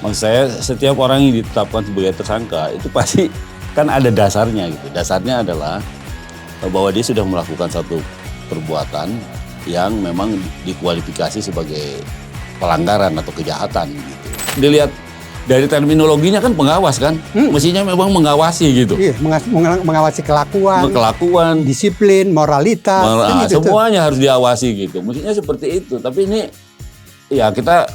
Maksud saya setiap orang yang ditetapkan sebagai tersangka itu pasti kan ada dasarnya gitu. Dasarnya adalah bahwa dia sudah melakukan satu perbuatan yang memang dikualifikasi sebagai pelanggaran atau kejahatan gitu. Dilihat dari terminologinya kan pengawas kan, mestinya memang mengawasi gitu. Iya, mengawasi kelakuan, disiplin, moralitas, kan gitu semuanya harus diawasi gitu. Mestinya seperti itu. Tapi ini ya kita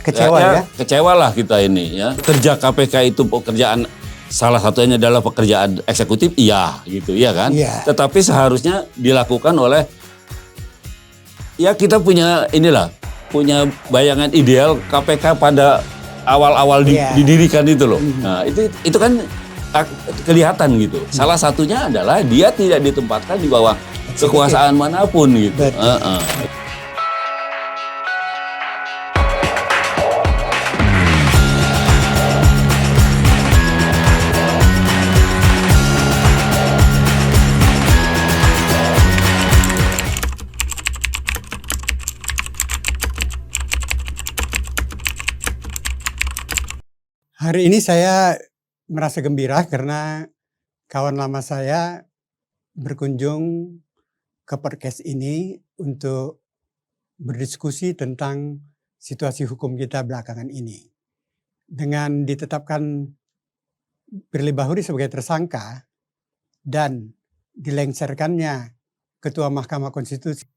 kecewa lah kita ini ya. Kerja KPK itu pekerjaan salah satunya adalah pekerjaan eksekutif, iya gitu ya kan. Iya. Tetapi seharusnya dilakukan oleh ya kita punya punya bayangan ideal KPK pada awal-awal didirikan itu loh. Nah, itu kan kelihatan gitu. Salah satunya adalah dia tidak ditempatkan di bawah kekuasaan manapun gitu. Hari ini saya merasa gembira karena kawan lama saya berkunjung ke podcast ini untuk berdiskusi tentang situasi hukum kita belakangan ini. Dengan ditetapkan Firly Bahuri sebagai tersangka dan dilengsarkannya Ketua Mahkamah Konstitusi,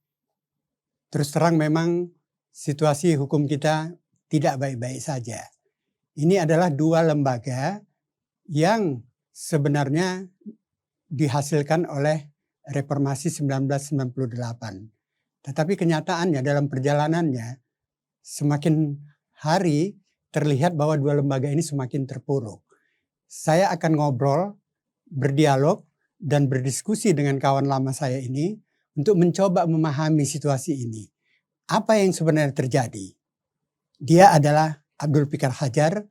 terus terang memang situasi hukum kita tidak baik-baik saja. Ini adalah dua lembaga yang sebenarnya dihasilkan oleh Reformasi 1998. Tetapi kenyataannya dalam perjalanannya semakin hari terlihat bahwa dua lembaga ini semakin terpuruk. Saya akan ngobrol, berdialog, dan berdiskusi dengan kawan lama saya ini untuk mencoba memahami situasi ini. Apa yang sebenarnya terjadi? Dia adalah Abdul Fikar Hajar,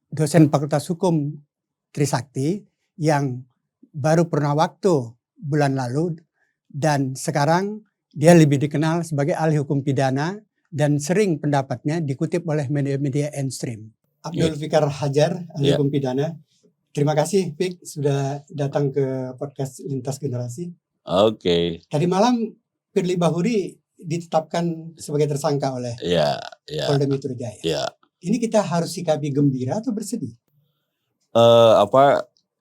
dosen Fakultas Hukum Trisakti yang baru pernah waktu bulan lalu dan sekarang dia lebih dikenal sebagai ahli hukum pidana dan sering pendapatnya dikutip oleh media-media mainstream. Abdul Fikar Hajar, ahli hukum pidana. Terima kasih Fik sudah datang ke podcast Lintas Generasi. Oke. Tadi malam Firly Bahuri ditetapkan sebagai tersangka oleh Polda Metro Jaya. Iya. Ini kita harus sikapi gembira atau bersedih?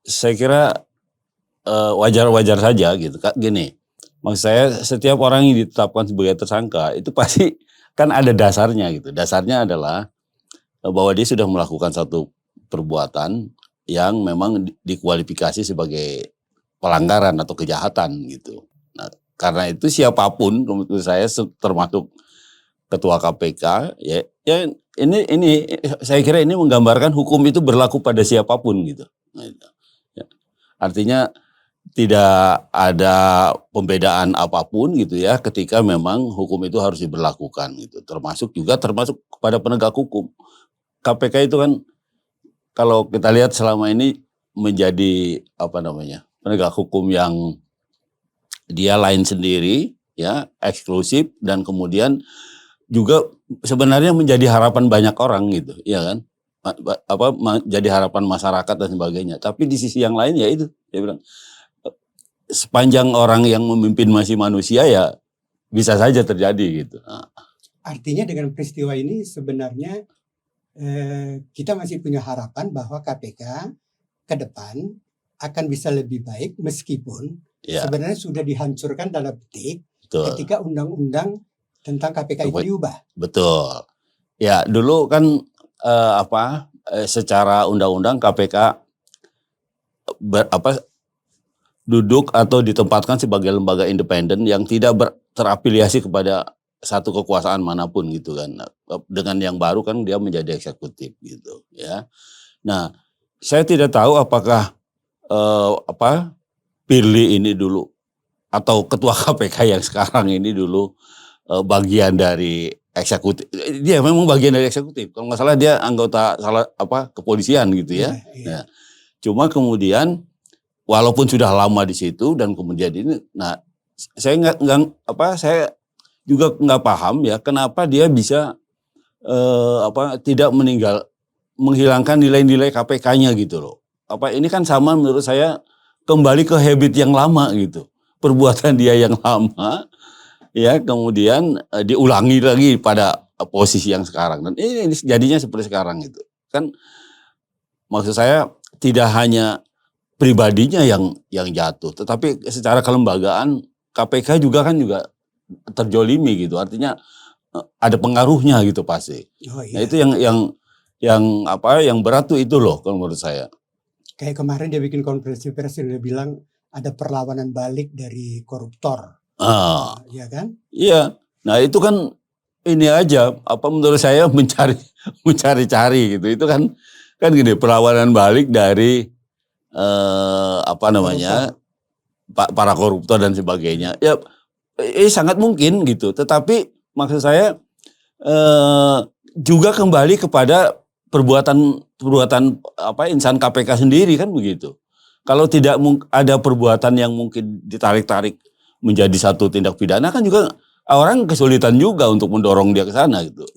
Saya kira wajar-wajar saja gitu. Gini, maksud saya setiap orang yang ditetapkan sebagai tersangka itu pasti kan ada dasarnya gitu. Dasarnya adalah bahwa dia sudah melakukan satu perbuatan yang memang dikualifikasi sebagai pelanggaran atau kejahatan gitu. Nah, karena itu siapapun menurut saya termasuk Ketua KPK ya ini saya kira ini menggambarkan hukum itu berlaku pada siapapun gitu. Ya. Artinya tidak ada pembedaan apapun gitu ya ketika memang hukum itu harus diberlakukan gitu. Termasuk kepada penegak hukum. KPK itu kan kalau kita lihat selama ini menjadi penegak hukum yang dia lain sendiri ya, eksklusif dan kemudian juga sebenarnya menjadi harapan banyak orang gitu, ya kan? Jadi harapan masyarakat dan sebagainya. Tapi di sisi yang lain ya itu, saya bilang sepanjang orang yang memimpin masih manusia ya bisa saja terjadi gitu. Artinya dengan peristiwa ini sebenarnya kita masih punya harapan bahwa KPK ke depan akan bisa lebih baik meskipun sebenarnya sudah dihancurkan tanda petik ketika undang-undang tentang KPK itu diubah. Betul. Ya dulu kan secara undang-undang KPK duduk atau ditempatkan sebagai lembaga independen yang tidak terafiliasi kepada satu kekuasaan manapun gitu kan. Dengan yang baru kan dia menjadi eksekutif gitu ya. Nah, saya tidak tahu apakah Firly ini dulu atau ketua KPK yang sekarang ini dulu bagian dari eksekutif. Dia memang bagian dari eksekutif. Kalau nggak salah dia anggota kepolisian gitu ya. Nah, cuma kemudian walaupun sudah lama di situ dan kemudian ini, nah saya saya juga nggak paham ya kenapa dia bisa tidak menghilangkan nilai-nilai KPK-nya gitu loh. Ini kan sama menurut saya kembali ke habit yang lama gitu. Perbuatan dia yang lama ya kemudian diulangi lagi pada posisi yang sekarang, dan ini jadinya seperti sekarang gitu. Kan maksud saya tidak hanya pribadinya yang jatuh, tetapi secara kelembagaan KPK juga terjolimi gitu. Artinya ada pengaruhnya gitu pasti. Oh, Nah iya. itu yang berat tuh itu loh kalau menurut saya. Kayak kemarin dia bikin konferensi pers, dia bilang ada perlawanan balik dari koruptor. Iya kan? Iya. Nah itu kan ini aja menurut saya mencari-cari gitu. Itu kan gini, perlawanan balik dari para koruptor dan sebagainya. Ya sangat mungkin gitu. Tetapi maksud saya juga kembali kepada perbuatan insan KPK sendiri kan begitu. Kalau tidak ada perbuatan yang mungkin ditarik-tarik menjadi satu tindak pidana kan juga orang kesulitan juga untuk mendorong dia ke sana gitu.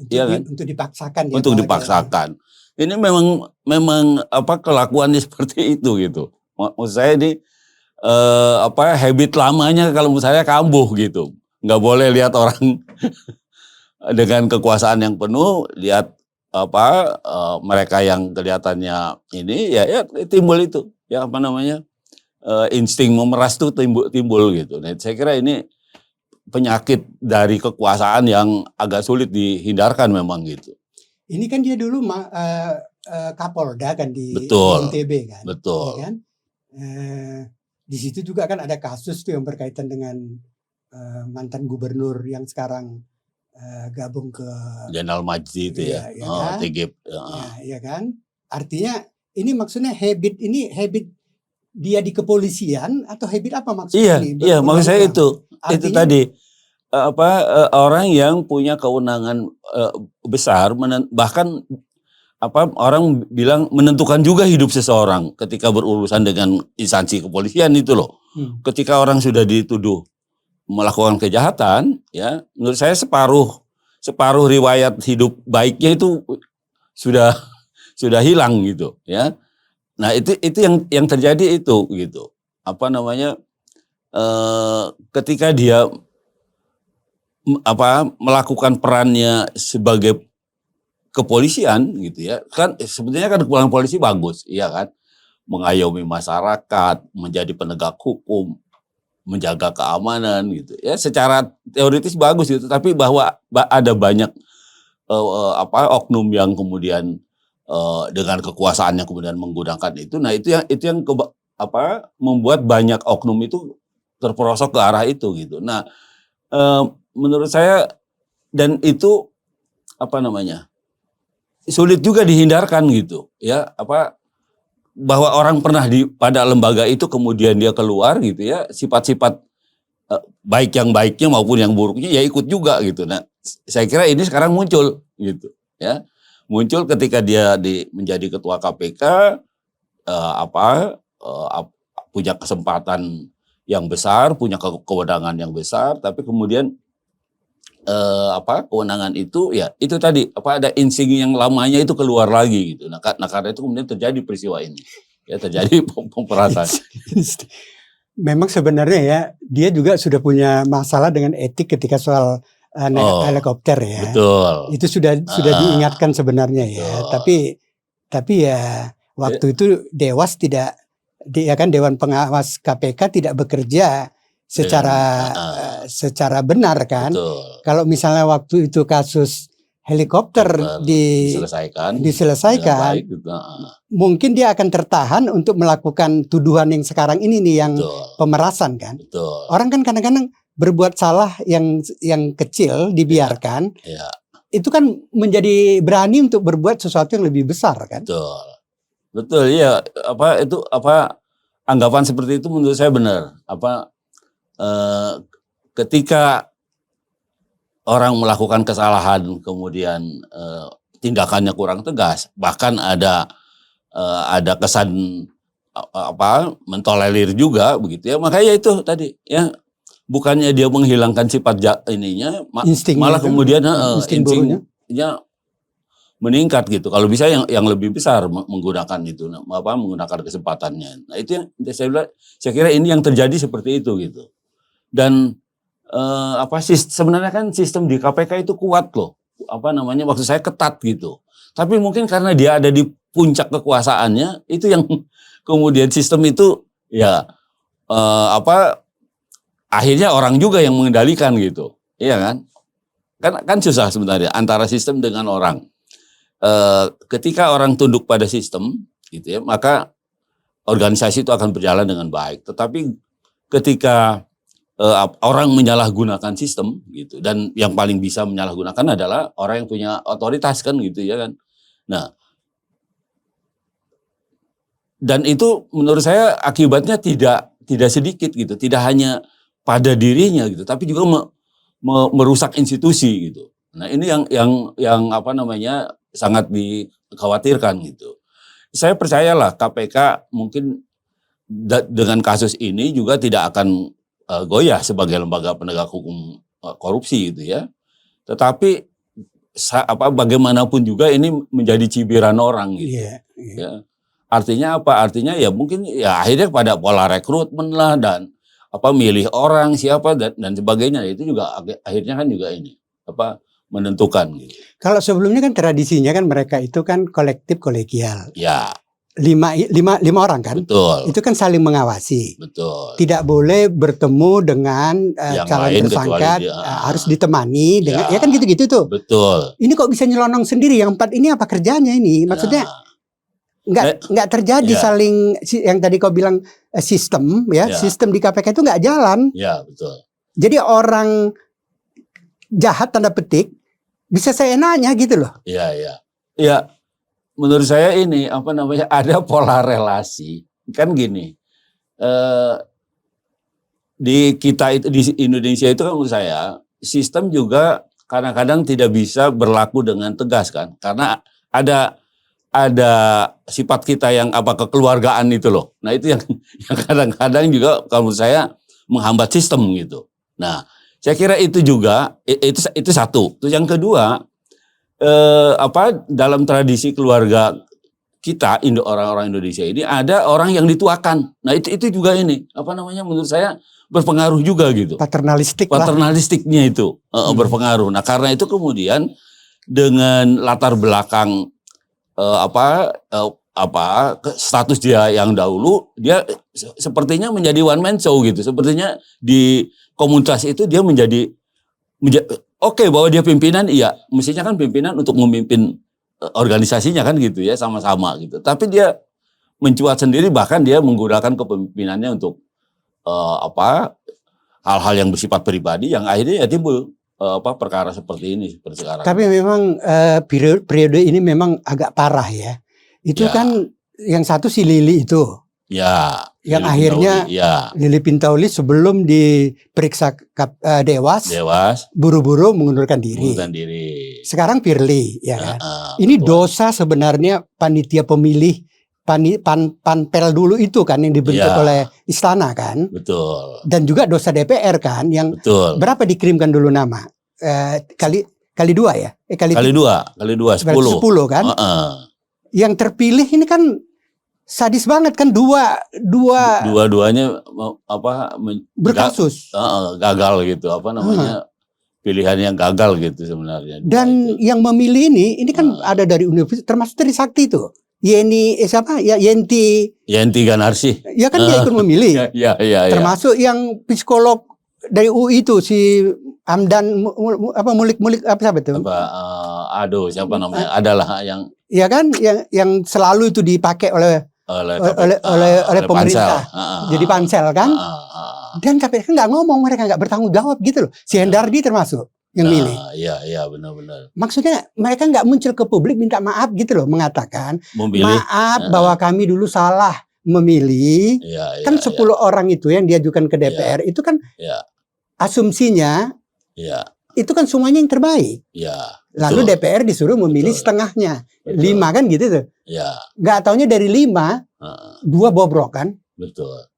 Untuk dipaksakan. Untuk dipaksakan. Ini memang kelakuannya seperti itu gitu. Maksud saya ini habit lamanya kalau menurut saya kambuh gitu. Nggak boleh lihat orang dengan kekuasaan yang penuh, lihat mereka yang kelihatannya ini ya timbul itu insting memeras itu timbul gitu. Nah, saya kira ini penyakit dari kekuasaan yang agak sulit dihindarkan memang gitu. Ini kan dia dulu Kapolda kan di NTB kan. Betul. Ya kan? Di situ juga kan ada kasus tuh yang berkaitan dengan mantan gubernur yang sekarang gabung ke Jenderal Majdi itu ya. Kan? TGIP. Ya kan? Artinya ini maksudnya habit dia di kepolisian atau habit apa maksudnya? Iya, maksud saya itu. Artinya, itu tadi orang yang punya kewenangan besar, bahkan orang bilang menentukan juga hidup seseorang ketika berurusan dengan instansi kepolisian itu loh. Ketika orang sudah dituduh melakukan kejahatan, ya menurut saya separuh riwayat hidup baiknya itu sudah hilang gitu ya. Nah itu yang terjadi itu gitu. Ketika dia melakukan perannya sebagai kepolisian gitu ya, kan sebetulnya kan kepala polisi bagus, iya kan, mengayomi masyarakat, menjadi penegak hukum, menjaga keamanan gitu ya, secara teoritis bagus gitu, tapi bahwa ada banyak oknum yang kemudian dengan kekuasaannya kemudian menggunakan itu. Nah itu yang membuat banyak oknum itu terperosok ke arah itu gitu. Nah menurut saya dan itu sulit juga dihindarkan gitu ya, bahwa orang pernah pada lembaga itu kemudian dia keluar gitu ya, sifat-sifat baik yang baiknya maupun yang buruknya ya ikut juga gitu. Nah saya kira ini sekarang muncul gitu ya, muncul ketika dia menjadi ketua KPK, punya kesempatan yang besar, punya kewenangan yang besar, tapi kemudian kewenangan itu ya itu tadi ada insting yang lamanya itu keluar lagi gitu. Nah karena itu kemudian terjadi peristiwa ini ya, terjadi pemerasan. Memang sebenarnya ya dia juga sudah punya masalah dengan etik ketika soal naik helikopter ya. Betul. Itu sudah diingatkan sebenarnya ya. Tapi ya waktu itu Dewas Dewan Pengawas KPK tidak bekerja secara benar kan. Betul. Kalau misalnya waktu itu kasus helikopter diselesaikan baik, mungkin dia akan tertahan untuk melakukan tuduhan yang sekarang ini nih, yang pemerasan kan. Betul. Orang kan kadang-kadang berbuat salah yang kecil dibiarkan, itu kan menjadi berani untuk berbuat sesuatu yang lebih besar kan. Betul ya, anggapan seperti itu menurut saya benar. Ketika orang melakukan kesalahan kemudian tindakannya kurang tegas, bahkan ada kesan mentolerir juga begitu ya, makanya itu tadi ya, bukannya dia menghilangkan sifat malah kemudian instingnya meningkat gitu. Kalau bisa yang lebih besar menggunakan itu, menggunakan kesempatannya. Nah itu yang saya kira ini yang terjadi seperti itu gitu. Dan sebenarnya kan sistem di KPK itu kuat loh. Maksud saya ketat gitu. Tapi mungkin karena dia ada di puncak kekuasaannya, itu yang kemudian sistem itu ya akhirnya orang juga yang mengendalikan gitu. Iya kan? Kan susah sebenarnya antara sistem dengan orang. Ketika orang tunduk pada sistem gitu ya, maka organisasi itu akan berjalan dengan baik. Tetapi ketika orang menyalahgunakan sistem gitu, dan yang paling bisa menyalahgunakan adalah orang yang punya otoritas kan gitu ya kan. Nah, dan itu menurut saya akibatnya tidak sedikit gitu, tidak hanya pada dirinya gitu, tapi juga merusak institusi gitu. Nah, ini yang sangat dikhawatirkan gitu. Saya percayalah KPK mungkin dengan kasus ini juga tidak akan goyah sebagai lembaga penegak hukum korupsi gitu ya. Tetapi bagaimanapun juga ini menjadi cibiran orang gitu. Ya. Artinya apa? Artinya ya mungkin ya akhirnya pada pola rekrutmen lah dan milih orang siapa dan sebagainya. Itu juga akhirnya kan juga ini menentukan gitu. Kalau sebelumnya kan tradisinya kan mereka itu kan kolektif kolegial. Ya. Lima orang kan? Betul. Itu kan saling mengawasi. Betul. Tidak boleh bertemu dengan calon tersangka, harus ditemani dengan ya kan gitu-gitu tuh. Betul. Ini kok bisa nyelonong sendiri? Yang 4 ini apa kerjanya ini? Maksudnya nggak terjadi saling yang tadi kau bilang sistem ya, sistem di KPK itu nggak jalan. Ya, betul. Jadi orang jahat tanda petik bisa seenaknya gitu loh. Iya, iya. Ya, menurut saya ini ada pola relasi. Kan gini. Di Indonesia itu kan menurut saya sistem juga kadang-kadang tidak bisa berlaku dengan tegas kan. Karena ada sifat kita yang kekeluargaan itu loh. Nah, itu yang kadang-kadang juga kalau menurut saya menghambat sistem gitu. Nah, saya kira itu juga itu satu. Terus yang kedua, dalam tradisi keluarga kita orang-orang Indonesia ini ada orang yang dituakan. Nah, itu juga ini menurut saya berpengaruh juga gitu. Paternalistiknya itu berpengaruh. Nah, karena itu kemudian dengan latar belakang status dia yang dahulu, dia sepertinya menjadi one man show gitu. Sepertinya di komunitas itu dia menjadi oke, bahwa dia pimpinan, iya, mestinya kan pimpinan untuk memimpin organisasinya kan gitu ya, sama-sama gitu. Tapi dia mencuat sendiri, bahkan dia menggunakan kepemimpinannya untuk hal-hal yang bersifat pribadi, yang akhirnya ya timbul perkara seperti ini seperti sekarang. Tapi memang periode ini memang agak parah ya. Itu kan yang satu si Lili itu. Ya. Yang akhirnya Lili Pintauli sebelum diperiksa Dewas, buru-buru mengundurkan diri. Sekarang Firly, ya kan. Ini betul. Dosa sebenarnya panitia pemilih panpel dulu itu kan yang dibentuk oleh istana kan. Betul. Dan juga dosa DPR kan yang berapa dikirimkan dulu nama? Kali 2 ya? Kali 10. 10 kan. Yang terpilih ini kan sadis banget kan, dua-duanya berkasus, gagal gitu, pilihan yang gagal gitu sebenarnya. Dan yang memilih ini kan ada dari universitas, termasuk dari Sakti itu, Yenti Ganarsi. Ya kan dia ikut memilih. Termasuk yang psikolog dari UI itu si Hamdan Mulik siapa itu? Siapa namanya? Adalah yang. Ya kan, yang selalu itu dipakai oleh pemerintah, jadi pansel kan. Dan KPK nggak ngomong, mereka nggak bertanggung jawab gitu loh. Si Hendardi termasuk yang milih. Iya benar-benar. Maksudnya mereka nggak muncul ke publik minta maaf gitu loh, mengatakan maaf bahwa kami dulu salah memilih. Kan 10 orang itu yang diajukan ke DPR itu kan asumsinya itu kan semuanya yang terbaik. Lalu DPR disuruh memilih setengahnya. 5 kan gitu tuh. Gak taunya dari 5, 2 bobrok kan. Betul.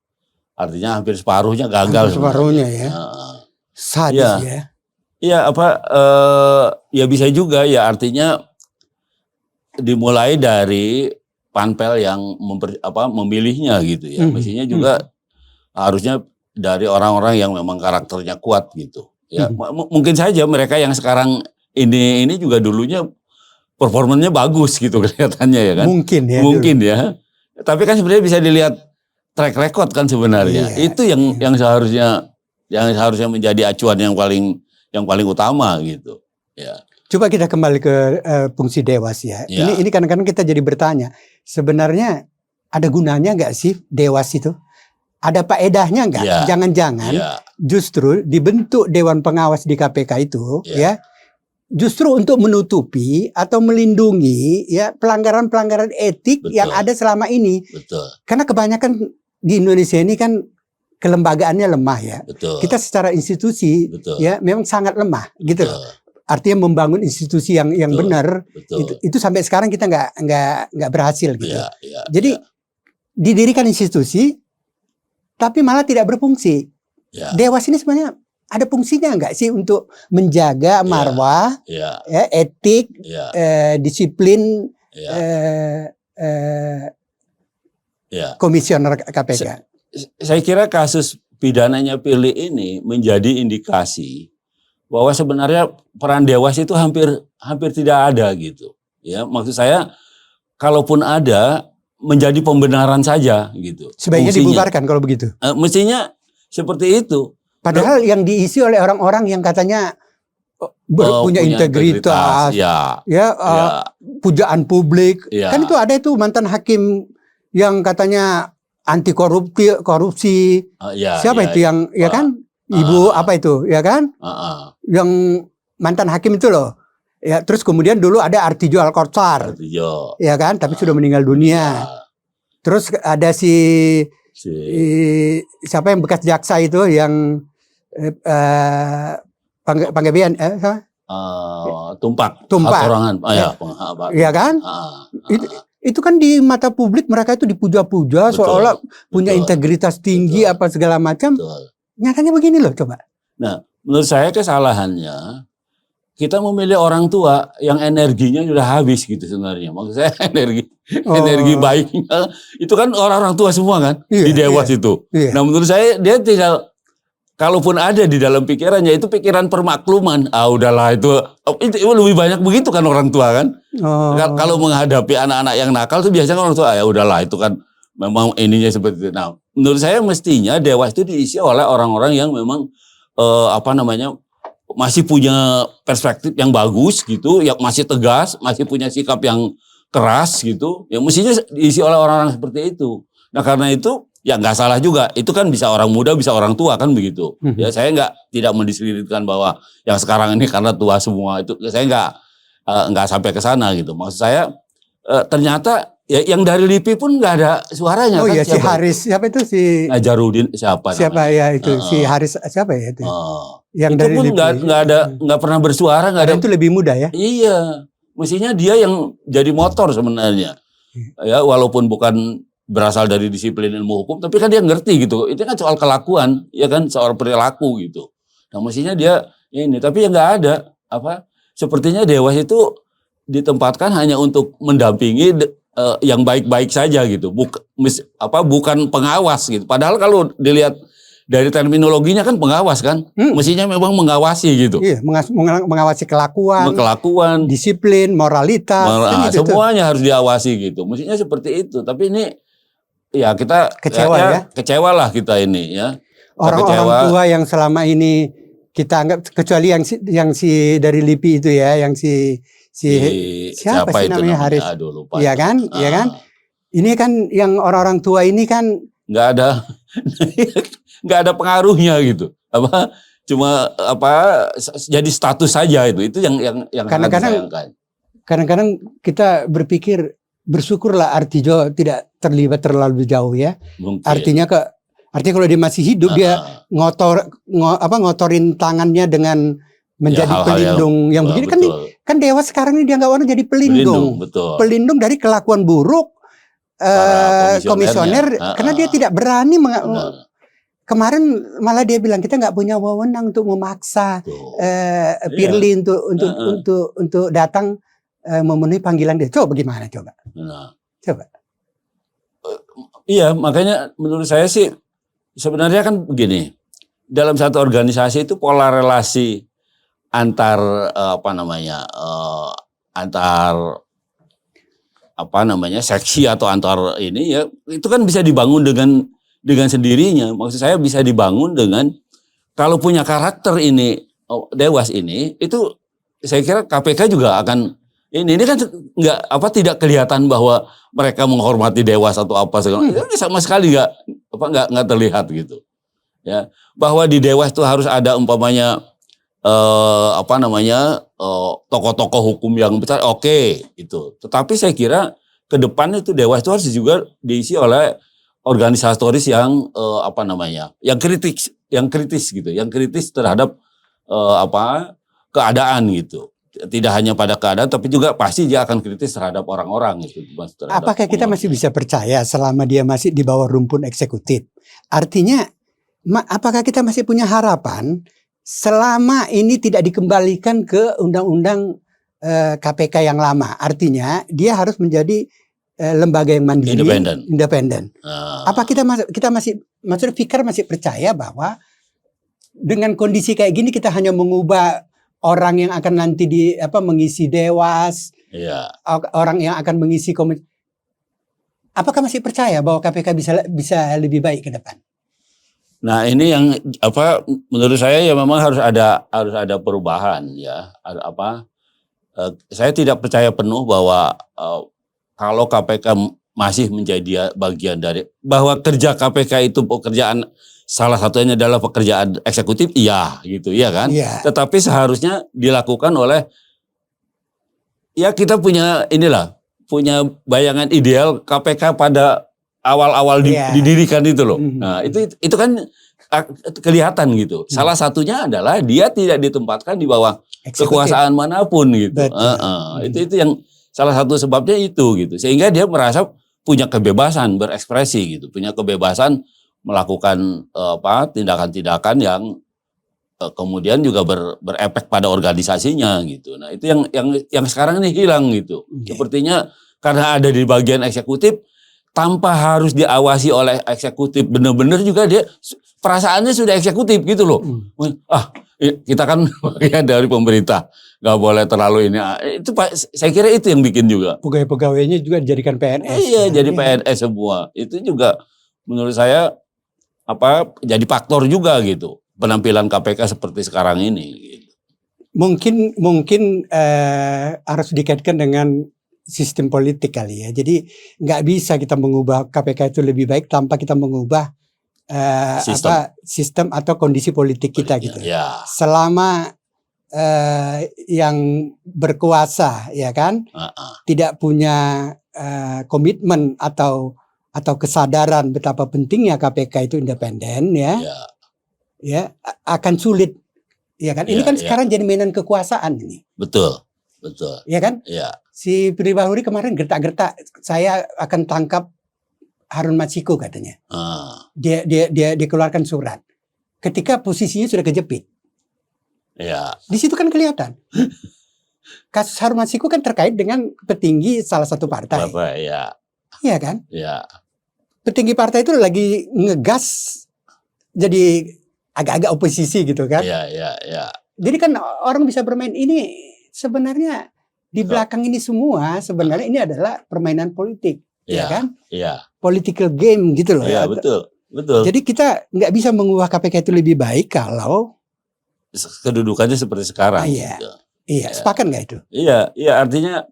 Artinya hampir separuhnya gagal. Separuhnya ya. Sadis ya. Iya ya bisa juga ya, artinya dimulai dari panpel yang memilihnya gitu ya. Mestinya juga harusnya dari orang-orang yang memang karakternya kuat gitu. Ya, mungkin saja mereka yang sekarang ini juga dulunya performanya bagus gitu kelihatannya ya kan. Mungkin ya. Tapi kan sebenarnya bisa dilihat track record kan sebenarnya. Itu yang seharusnya menjadi acuan yang paling utama gitu. Ya. Coba kita kembali ke fungsi Dewas ya. Ini kadang-kadang kita jadi bertanya, sebenarnya ada gunanya nggak sih Dewas itu? Ada faedahnya nggak? Jangan-jangan justru dibentuk Dewan Pengawas di KPK itu ya justru untuk menutupi atau melindungi ya pelanggaran-pelanggaran etik yang ada selama ini. Karena kebanyakan di Indonesia ini kan kelembagaannya lemah ya. Kita secara institusi ya memang sangat lemah gitu loh. Artinya membangun institusi yang benar itu sampai sekarang kita nggak berhasil gitu. Jadi didirikan institusi tapi malah tidak berfungsi. Dewas ini sebenarnya ada fungsinya nggak sih untuk menjaga marwah, etik, disiplin komisioner KPK? Saya kira kasus pidananya Firly ini menjadi indikasi bahwa sebenarnya peran Dewas itu hampir tidak ada gitu. Ya, maksud saya kalaupun ada menjadi pembenaran saja gitu. Sebaiknya dibubarkan kalau begitu. Mestinya seperti itu. Padahal yang diisi oleh orang-orang yang katanya punya integritas, pujaan publik. Kan itu ada itu mantan hakim yang katanya anti korupsi. Siapa itu yang ya kan? Ibu apa itu ya kan? Yang mantan hakim itu loh. Ya, terus kemudian dulu ada Artijo Alkotsar. Ya kan, tapi sudah meninggal dunia. Terus ada siapa yang bekas jaksa itu yang Panggabean Tumpak. Ya kan? Itu kan di mata publik mereka itu dipuja-puja seolah punya integritas tinggi apa segala macam. Nyatanya begini loh coba. Nah, menurut saya kesalahannya kita memilih orang tua yang energinya sudah habis gitu sebenarnya. Maksud saya energi baiknya itu kan orang-orang tua semua kan di Dewas itu. Nah, menurut saya dia tinggal kalaupun ada di dalam pikirannya itu pikiran permakluman. Udahlah itu lebih banyak begitu kan orang tua kan. Kalau menghadapi anak-anak yang nakal itu biasanya orang tua ya udahlah itu kan memang ininya seperti itu. Nah, menurut saya mestinya Dewas itu diisi oleh orang-orang yang memang masih punya perspektif yang bagus gitu, yang masih tegas, masih punya sikap yang keras gitu. Ya mestinya diisi oleh orang-orang seperti itu. Nah, karena itu ya nggak salah juga. Itu kan bisa orang muda, bisa orang tua kan begitu. Ya saya tidak mendiskreditkan bahwa yang sekarang ini karena tua semua itu. Saya nggak sampai ke sana gitu. Maksud saya ternyata ya yang dari LIPI pun nggak ada suaranya. Iya si Haris siapa itu si Najarudin siapa ya itu si Haris siapa ya itu. Yang itu dari pun nggak pernah bersuara, nggak ada. Itu lebih muda ya. Iya, mestinya dia yang jadi motor sebenarnya. Ya walaupun bukan berasal dari disiplin ilmu hukum, tapi kan dia ngerti gitu. Itu kan soal kelakuan, ya kan soal perilaku gitu. Nah mestinya dia ini, tapi yang nggak ada sepertinya Dewas itu ditempatkan hanya untuk mendampingi yang baik-baik saja gitu, bukan pengawas gitu. Padahal kalau dilihat dari terminologinya kan pengawas kan, mestinya memang mengawasi gitu. Iya, mengawasi kelakuan, disiplin, moralitas, kan gitu semuanya harus diawasi gitu. Mestinya seperti itu. Tapi ini ya kita kecewa lah kita ini ya. Orang-orang tua yang selama ini kita anggap, kecuali yang si dari LIPI itu ya, yang siapa sih namanya Haris? Aduh, lupa. Iya kan? Iya kan? Ini kan yang orang-orang tua ini kan nggak ada pengaruhnya gitu. Cuma jadi status saja itu yang kadang-kadang kita berpikir bersyukurlah Artijo tidak terlibat terlalu jauh ya. Mungkin. Artinya kalau dia masih hidup dia ngotorin tangannya dengan menjadi pelindung yang begini kan Dewas sekarang ini dia nggak mau jadi pelindung dari kelakuan buruk komisioner karena dia tidak berani kemarin malah dia bilang kita nggak punya wewenang untuk memaksa Firly untuk datang memenuhi panggilan dia. Coba bagaimana coba? Nah, Coba. iya, makanya menurut saya sih sebenarnya kan begini, dalam satu organisasi itu pola relasi antar seksi atau antar ini ya itu kan bisa dibangun dengan sendirinya. Maksud saya bisa dibangun dengan kalau punya karakter ini Dewas ini itu saya kira KPK juga akan ini kan tidak kelihatan bahwa mereka menghormati Dewas atau apa segala. Itu sama sekali nggak terlihat gitu. Ya, bahwa di Dewas itu harus ada umpamanya tokoh-tokoh hukum yang besar, oke, itu. Tetapi saya kira ke depan itu Dewas itu harus juga diisi oleh organisatoris yang kritis gitu, yang kritis terhadap keadaan gitu. Tidak hanya pada keadaan, tapi juga pasti dia akan kritis terhadap orang-orang gitu. Apakah kita masih bisa percaya selama dia masih di bawah rumpun eksekutif? Artinya, apakah kita masih punya harapan selama ini tidak dikembalikan ke undang-undang KPK yang lama? Artinya dia harus menjadi lembaga yang mandiri, independen. Apa kita masih, maksudnya Fikar masih percaya bahwa dengan kondisi kayak gini kita hanya mengubah orang yang akan nanti mengisi Dewas, orang yang akan mengisi komisi. Apakah masih percaya bahwa KPK bisa lebih baik ke depan? Nah ini yang menurut saya ya memang harus ada perubahan ya. Saya tidak percaya penuh bahwa kalau KPK masih menjadi bagian dari bahwa kerja KPK itu pekerjaan salah satunya adalah pekerjaan eksekutif, iya gitu ya kan. Yeah. Tetapi seharusnya dilakukan oleh kita punya bayangan ideal KPK pada awal-awal didirikan itu loh. Nah, itu kan kelihatan gitu. Salah satunya adalah dia tidak ditempatkan di bawah kekuasaan manapun gitu. Itu yang salah satu sebabnya itu gitu. Sehingga dia merasa punya kebebasan berekspresi gitu, punya kebebasan melakukan tindakan-tindakan yang kemudian juga berefek pada organisasinya gitu. Nah, itu yang sekarang ini hilang gitu. Sepertinya karena ada di bagian eksekutif tanpa harus diawasi oleh eksekutif, benar-benar juga dia perasaannya sudah eksekutif gitu loh. Kita kan bagian dari pemerintah, nggak boleh terlalu ini. Itu saya kira itu yang bikin juga. Pegawai-pegawainya juga dijadikan PNS. Iya, jadi PNS semua. Itu juga menurut saya jadi faktor juga gitu penampilan KPK seperti sekarang ini. Gitu. Mungkin harus dikaitkan dengan sistem politik kali ya. Jadi nggak bisa kita mengubah KPK itu lebih baik tanpa kita mengubah sistem atau kondisi politik kita gitu. Ya. Selama yang berkuasa ya kan tidak punya komitmen atau kesadaran betapa pentingnya KPK itu independen ya akan sulit ya kan. Ini kan sekarang jadi mainan kekuasaan ini. Betul. Ya kan? Iya. Si Firly Bahuri kemarin gertak-gertak saya akan tangkap Harun Masiku katanya. Dia keluarkan surat. Ketika posisinya sudah kejepit. Iya. Di situ kan kelihatan. Kasus Harun Masiku kan terkait dengan petinggi salah satu partai. Iya. Iya kan? Iya. Petinggi partai itu lagi ngegas jadi agak-agak oposisi gitu kan. Iya. Jadi kan orang bisa bermain ini sebenarnya di belakang ini semua sebenarnya ini adalah permainan politik. Ya kan? Iya. Political game gitu loh. Iya, betul. Jadi kita nggak bisa mengubah KPK itu lebih baik kalau kedudukannya seperti sekarang. Iya. Iya, sepakat nggak itu? Iya, artinya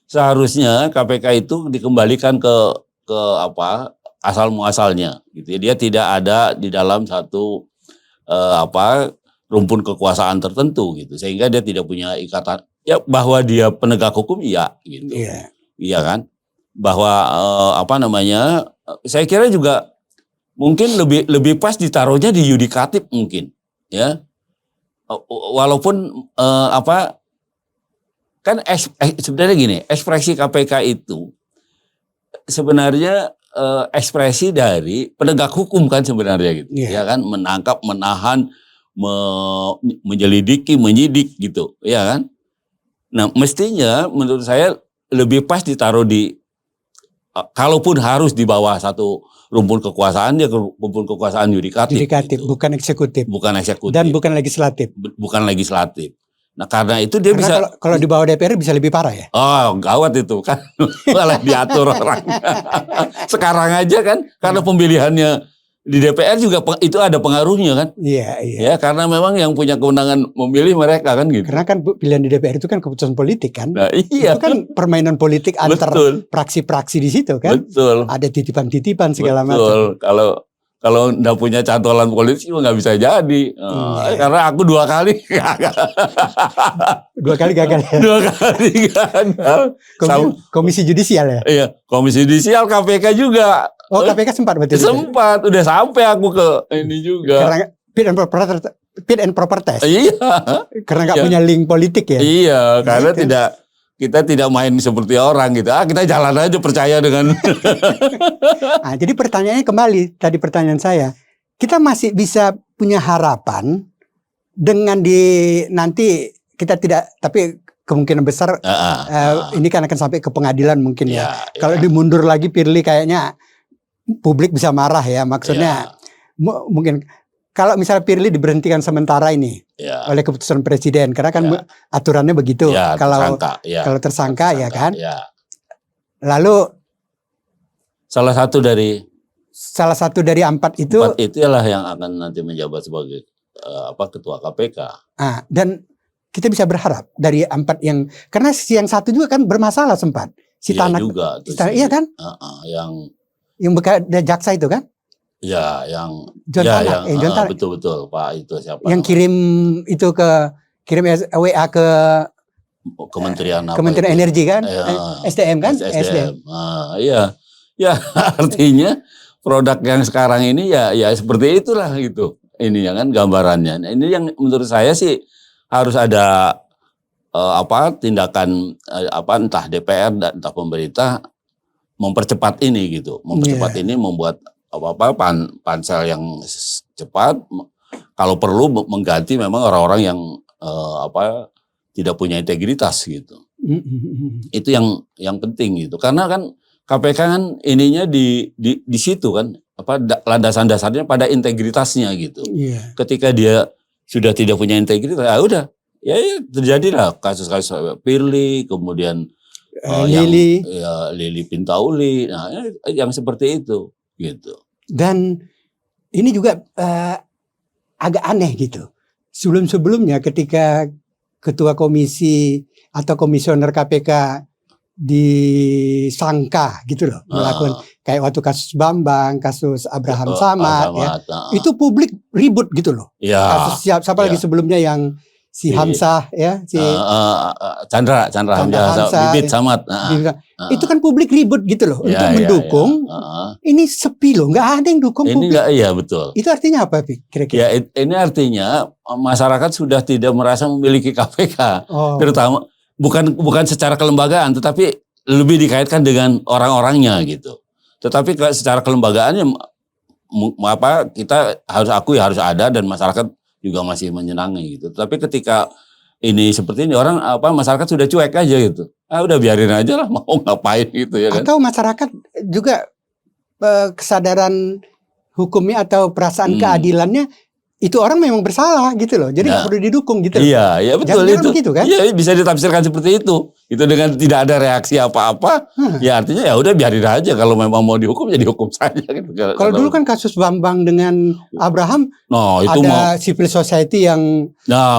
seharusnya KPK itu dikembalikan ke asal muasalnya gitu. Dia tidak ada di dalam satu rumpun kekuasaan tertentu gitu. Sehingga dia tidak punya ikatan bahwa dia penegak hukum gitu. Iya kan? Bahwa saya kira juga mungkin lebih pas ditaruhnya di yudikatif mungkin ya. Walaupun kan sebenarnya gini, ekspresi KPK itu sebenarnya ekspresi dari penegak hukum kan sebenarnya gitu. Ya kan, menangkap, menahan, menyelidiki, menyidik gitu, ya kan? Nah, mestinya menurut saya lebih pas ditaruh di, kalaupun harus di bawah satu rumpun kekuasaan, dia rumpun kekuasaan yudikatif. Yudikatif, gitu. bukan eksekutif. Bukan eksekutif. Dan bukan legislatif. Bukan legislatif. Nah, karena itu dia Karena bisa. kalau di bawah DPR bisa lebih parah ya. Oh, gawat itu kan. Malah diatur orang. Sekarang aja kan, karena pemilihannya di DPR juga itu ada pengaruhnya kan. Iya, iya. Ya, karena memang yang punya kewenangan memilih mereka kan gitu. Karena kan pilihan di DPR itu kan keputusan politik kan. Nah, iya. Itu kan permainan politik antar Betul. praksi-praksi di situ kan. Betul. Ada titipan-titipan segala Betul. macam. Kalau nggak punya cantolan politik nggak bisa jadi. Karena aku 2 kali gagal. 2 kali gagal ya. 2 kali gagal. Komisi judisial ya. Iya, Komisi Judisial, KPK juga. Oh, KPK sempat berarti. Sempat, udah sampai aku ke ini juga. Karena fit and proper test. Iya. Karena nggak Iya. punya link politik ya. Iya, karena itu. kita tidak main seperti orang gitu. Kita jalan aja percaya dengan. Nah, jadi pertanyaannya kembali tadi pertanyaan saya, kita masih bisa punya harapan dengan nanti kita tidak, tapi kemungkinan besar ini kan akan sampai ke pengadilan mungkin ya. Kalau dimundur lagi Firly kayaknya publik bisa marah ya. Maksudnya mungkin kalau misalnya Firly diberhentikan sementara ini oleh keputusan presiden, karena kan aturannya begitu. Kalau tersangka ya kan. Lalu salah satu dari 4 itu. 4 itulah yang akan nanti menjabat sebagai ketua KPK. Dan kita bisa berharap dari 4 yang, karena yang 1 juga kan bermasalah sempat. Si Tanak juga. Iya kan? Yang bekas jaksa itu kan? Ya, yang John Tanak, John Tanak. Betul Pak, itu siapa? Yang kirim WA ke Kementerian Energi kan? SDM kan? SDM. Iya. Ya, artinya produk yang sekarang ini ya seperti itulah gitu. Ini ya kan gambarannya. Nah, ini yang menurut saya sih harus ada tindakan entah DPR dan entah pemerintah mempercepat ini gitu. Mempercepat ini, membuat pansel yang cepat, kalau perlu mengganti memang orang-orang yang tidak punya integritas gitu. Itu yang penting gitu. Karena kan KPK kan ininya di situ kan, landasan-dasarnya pada integritasnya gitu. Ketika dia sudah tidak punya integritas, udah ya terjadilah kasus-kasus Firly, kemudian Lili Pintauli, nah yang seperti itu gitu. Dan ini juga agak aneh gitu. Sebelum-sebelumnya ketika ketua komisi atau komisioner KPK disangka gitu loh, melakukan kayak waktu kasus Bambang, kasus Abraham Samad ya. Itu publik ribut gitu loh. Kasus siapa lagi sebelumnya yang si Hamzah ya, si Chandra Hamzah, Bibit Samad. Itu kan publik ribut gitu loh untuk mendukung. Ini sepi loh, nggak ada yang dukung. Ini nggak, iya betul. Itu artinya apa, kira-kira? Ya, ini artinya masyarakat sudah tidak merasa memiliki KPK, terutama bukan secara kelembagaan, tetapi lebih dikaitkan dengan orang-orangnya gitu. Tetapi secara kelembagaannya kita harus akui harus ada, dan masyarakat juga masih menyenangi gitu. Tapi ketika ini seperti ini, masyarakat sudah cuek aja gitu. Udah biarin aja lah, mau ngapain gitu ya kan. Atau masyarakat juga kesadaran hukumnya atau perasaan keadilannya, itu orang memang bersalah gitu loh. Jadi nggak perlu didukung gitu. Iya betul. Jangan itu. Begitu, kan? Iya, bisa ditafsirkan seperti itu. Itu dengan tidak ada reaksi apa-apa, ya artinya ya udah biarin aja, kalau memang mau dihukum ya dihukum saja gitu. Kalau dulu kan kasus Bambang dengan Abraham, itu ada civil society yang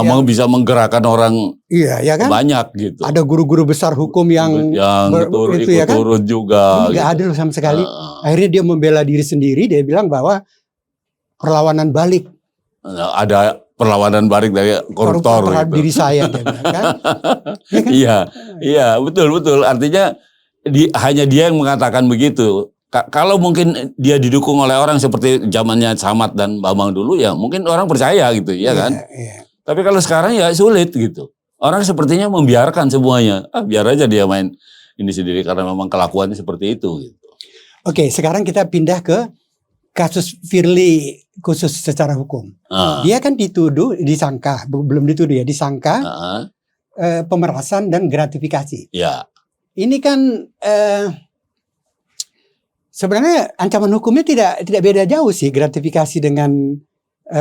mau bisa menggerakkan orang kan? banyak gitu. Ada guru-guru besar hukum yang ikut turun juga. Ini nggak adil sama sekali. Akhirnya dia membela diri sendiri, dia bilang bahwa perlawanan balik. Ada perlawanan balik dari koruptor terhadap gitu. Diri saya dia bilang, kan? Iya betul. Artinya hanya dia yang mengatakan begitu. Kalau mungkin dia didukung oleh orang seperti zamannya Samad dan Bambang dulu, ya mungkin orang percaya gitu, ya kan. Tapi kalau sekarang ya sulit gitu. Orang sepertinya membiarkan semuanya. Biar aja dia main ini sendiri karena memang kelakuannya seperti itu gitu. Oke, sekarang kita pindah ke kasus Firly khusus secara hukum. Dia kan disangka, belum dituduh ya, disangka pemerasan dan gratifikasi. Ya, Ini kan sebenarnya ancaman hukumnya tidak beda jauh sih, gratifikasi dengan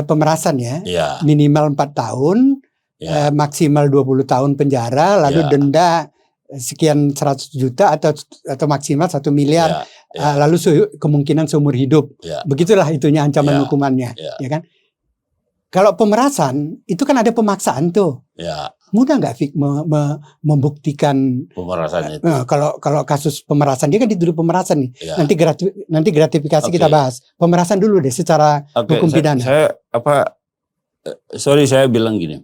pemerasan ya. ya, Minimal 4 tahun, ya, maksimal 20 tahun penjara, lalu Ya. denda sekian 100 juta atau maksimal 1 miliar, ya, lalu kemungkinan seumur hidup. Ya. Begitulah itunya ancaman Ya. hukumannya, Ya. ya kan? Kalau pemerasan itu kan ada pemaksaan tuh. ya, Mudah nggak Fik membuktikan pemerasan itu. kalau kasus pemerasan, dia kan dituduh pemerasan nih. Ya. Nanti gratifikasi Oke. kita bahas. Pemerasan dulu deh secara Oke, hukum pidana. saya bilang gini.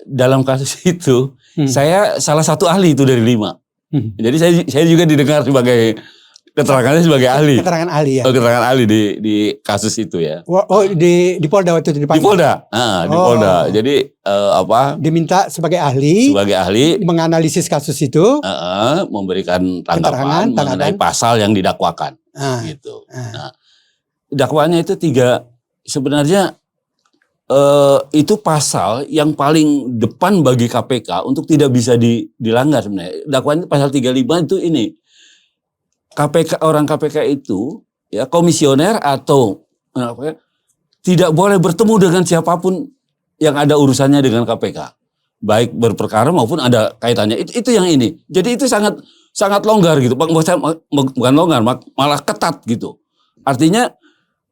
Dalam kasus itu, saya salah satu ahli itu dari 5. Jadi saya juga didengar sebagai keterangannya sebagai ahli. Keterangan ahli ya. Keterangan ahli di kasus itu ya. Oh, di Polda waktu itu Di dipanggil. Polda. Di Oh. Polda. Jadi Diminta sebagai ahli sebagai ahli menganalisis kasus itu. memberikan Keterangan, tanggapan mengenai pasal yang didakwakan. Ah, Gitu. ah. Nah, dakwaannya itu 3. Sebenarnya itu pasal yang paling depan bagi KPK untuk tidak bisa dilanggar sebenarnya. Dakwaannya pasal 35 itu ini. Orang KPK itu ya komisioner atau tidak boleh bertemu dengan siapapun yang ada urusannya dengan KPK. Baik berperkara maupun ada kaitannya. Itu yang ini. Jadi itu sangat longgar gitu. Bukan longgar, malah ketat gitu. Artinya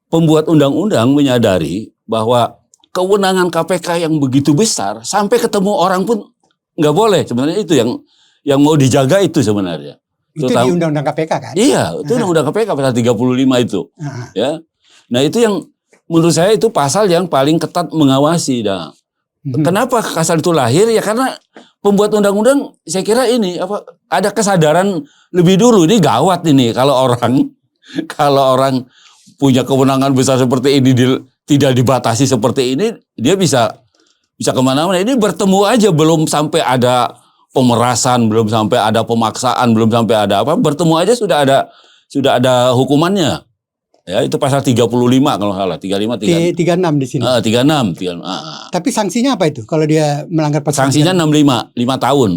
pembuat undang-undang menyadari bahwa kewenangan KPK yang begitu besar sampai ketemu orang pun nggak boleh. Sebenarnya itu yang mau dijaga itu sebenarnya. Itu di Undang-Undang KPK kan? Iya, itu Undang-Undang KPK pasal 35 itu. Ya. Nah, itu yang menurut saya itu pasal yang paling ketat mengawasi. Nah, kenapa pasal itu lahir? Ya karena pembuat undang-undang saya kira ini ada kesadaran lebih dulu. Ini gawat ini kalau orang punya kewenangan besar seperti ini tidak dibatasi seperti ini, dia bisa kemana-mana. Ini bertemu aja belum sampai ada pemerasan, belum sampai ada pemaksaan, belum sampai ada apa, bertemu aja sudah ada hukumannya. Ya, itu pasal 35 kalau salah, 35 36 di sini. 36. Tapi sanksinya apa itu kalau dia melanggar pasal? Sanksinya 65 tahun.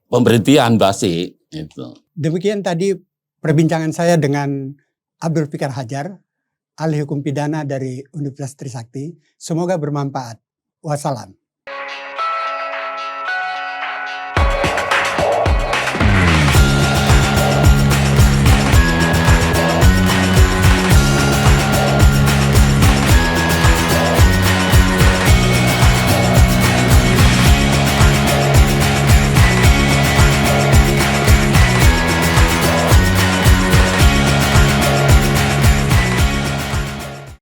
Pemberhentian pasti itu. Demikian tadi perbincangan saya dengan Abdul Fikar Hajar, ahli hukum pidana dari Universitas Trisakti. Semoga bermanfaat. Wassalam.